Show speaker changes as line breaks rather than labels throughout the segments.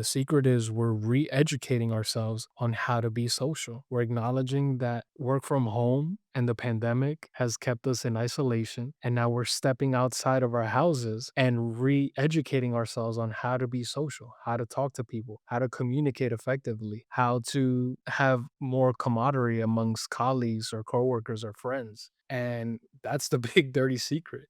the secret is we're re-educating ourselves on how to be social. We're acknowledging that work from home and the pandemic has kept us in isolation. And now we're stepping outside of our houses and re educating ourselves on how to be social, how to talk to people, how to communicate effectively, how to have more camaraderie amongst colleagues or coworkers or friends. And that's the big dirty secret.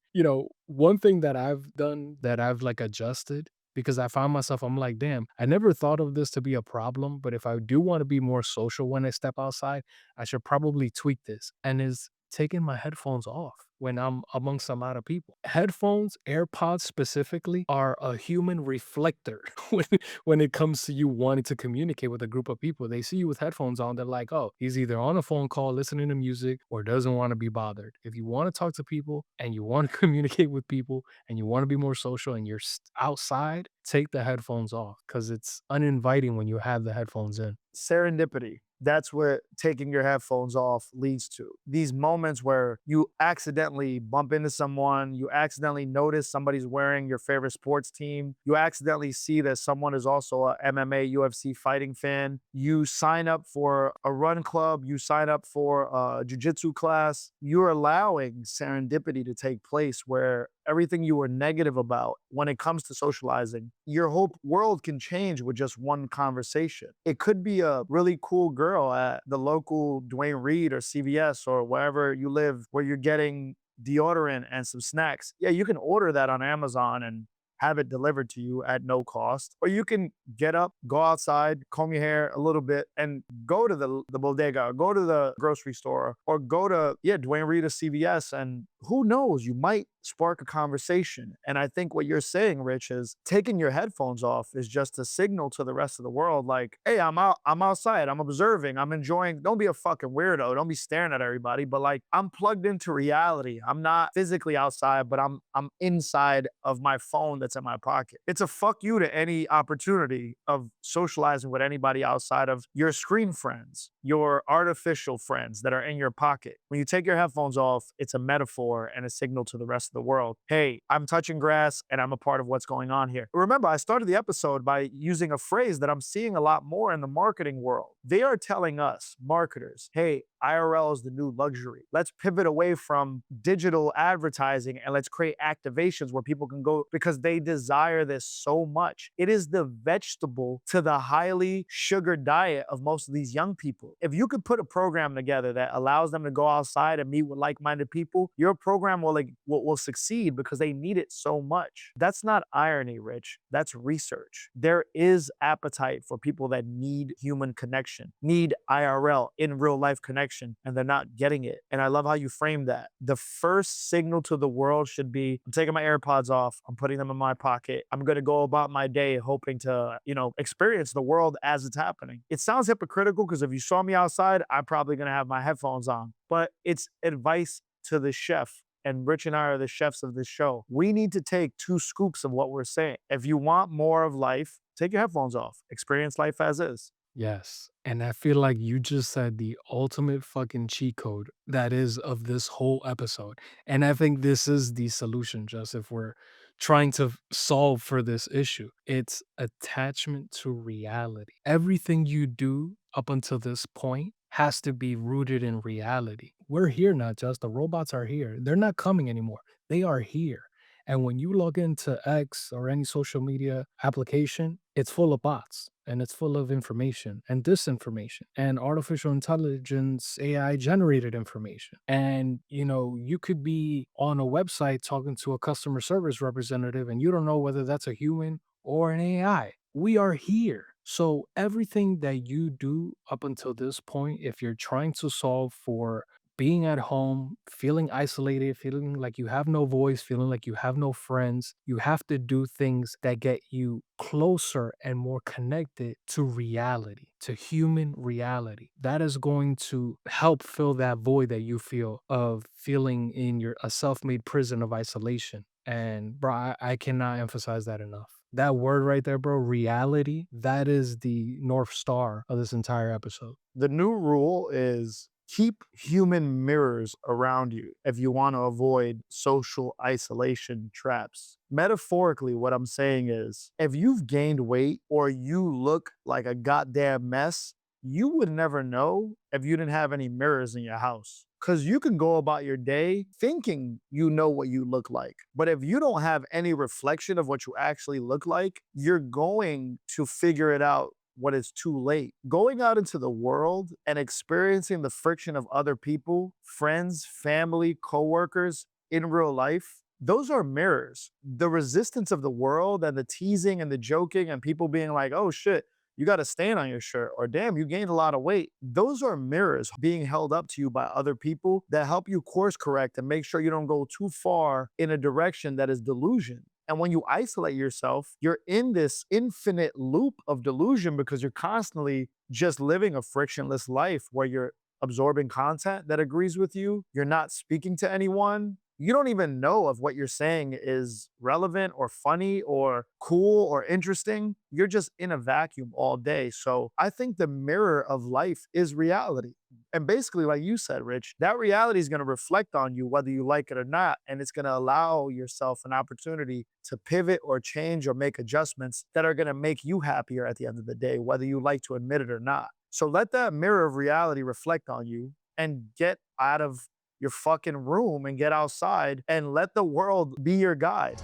One thing that I've done that I've like adjusted because I found myself, I'm like, damn, I never thought of this to be a problem. But if I do want to be more social when I step outside, I should probably tweak this. And is taking my headphones off when I'm amongst a lot of people. Headphones, AirPods specifically, are a human reflector when, when it comes to you wanting to communicate with a group of people. They see you with headphones on, they're like, oh, he's either on a phone call listening to music or doesn't want to be bothered. If you want to talk to people and you want to communicate with people and you want to be more social and you're outside, take the headphones off because it's uninviting when you have the headphones in.
Serendipity. That's what taking your headphones off leads to. These moments where you accidentally bump into someone, you accidentally notice somebody's wearing your favorite sports team, you accidentally see that someone is also a MMA, UFC fighting fan, you sign up for a run club, you sign up for a jujitsu class, you're allowing serendipity to take place where everything you were negative about when it comes to socializing, your whole world can change with just one conversation. It could be a really cool girl at the local Dwayne Reed or CVS or wherever you live where you're getting deodorant and some snacks. Yeah, you can order that on Amazon and have it delivered to you at no cost. Or you can get up, go outside, comb your hair a little bit, and go to the bodega, or go to the grocery store, or go to, yeah, Dwayne Reed or CVS. And who knows, you might spark a conversation. And I think what you're saying, Rich, is taking your headphones off is just a signal to the rest of the world, like, hey, I'm outside, I'm observing, I'm enjoying. Don't be a fucking weirdo. Don't be staring at everybody. But like, I'm plugged into reality. I'm not physically outside, but I'm inside of my phone that's in my pocket. It's a fuck you to any opportunity of socializing with anybody outside of your screen friends, your artificial friends that are in your pocket. When you take your headphones off, it's a metaphor and a signal to the rest of the world. Hey, I'm touching grass and I'm a part of what's going on here. Remember, I started the episode by using a phrase that I'm seeing a lot more in the marketing world. They are telling us, marketers, hey, IRL is the new luxury. Let's pivot away from digital advertising and let's create activations where people can go because they desire this so much. It is the vegetable to the highly sugared diet of most of these young people. If you could put a program together that allows them to go outside and meet with like-minded people, your program will succeed because they need it so much. That's not irony, Rich. That's research. There is appetite for people that need human connection, need IRL, in real life connection, and they're not getting it. And I love how you frame that. The first signal to the world should be, I'm taking my AirPods off, I'm putting them in my pocket. I'm going to go about my day hoping to, experience the world as it's happening. It sounds hypocritical because if you saw me outside, I'm probably going to have my headphones on, but it's advice to the chef. And Rich and I are the chefs of this show. We need to take 2 scoops of what we're saying. If you want more of life, take your headphones off, experience life as is.
Yes. And I feel like you just said the ultimate fucking cheat code that is of this whole episode. And I think this is the solution, just if we're trying to solve for this issue. It's attachment to reality. Everything you do up until this point has to be rooted in reality. We're here now, just the robots are here. They're not coming anymore. They are here. And when you log into X or any social media application, it's full of bots and it's full of information and disinformation and artificial intelligence, AI generated information. And, you could be on a website talking to a customer service representative and you don't know whether that's a human or an AI. We are here. So everything that you do up until this point, if you're trying to solve for being at home, feeling isolated, feeling like you have no voice, feeling like you have no friends, you have to do things that get you closer and more connected to reality, to human reality. That is going to help fill that void that you feel of feeling in your a self-made prison of isolation. And bro, I cannot emphasize that enough. That word right there, bro, reality, that is the North Star of this entire episode.
The new rule is Keep human mirrors around you if you want to avoid social isolation traps. Metaphorically, what I'm saying is if you've gained weight or you look like a goddamn mess, you would never know if you didn't have any mirrors in your house. Because you can go about your day thinking you know what you look like. But if you don't have any reflection of what you actually look like, you're going to figure it out when it's too late. Going out into the world and experiencing the friction of other people, friends, family, coworkers in real life, those are mirrors. The resistance of the world and the teasing and the joking and people being like, oh shit, you got a stain on your shirt, or damn, you gained a lot of weight. Those are mirrors being held up to you by other people that help you course correct and make sure you don't go too far in a direction that is delusion. And when you isolate yourself, you're in this infinite loop of delusion because you're constantly just living a frictionless life where you're absorbing content that agrees with you. You're not speaking to anyone. You don't even know if what you're saying is relevant or funny or cool or interesting. You're just in a vacuum all day. So I think the mirror of life is reality. And basically, like you said, Rich, that reality is going to reflect on you whether you like it or not. And it's going to allow yourself an opportunity to pivot or change or make adjustments that are going to make you happier at the end of the day, whether you like to admit it or not. So let that mirror of reality reflect on you and get out of your fucking room and get outside and let the world be your guide.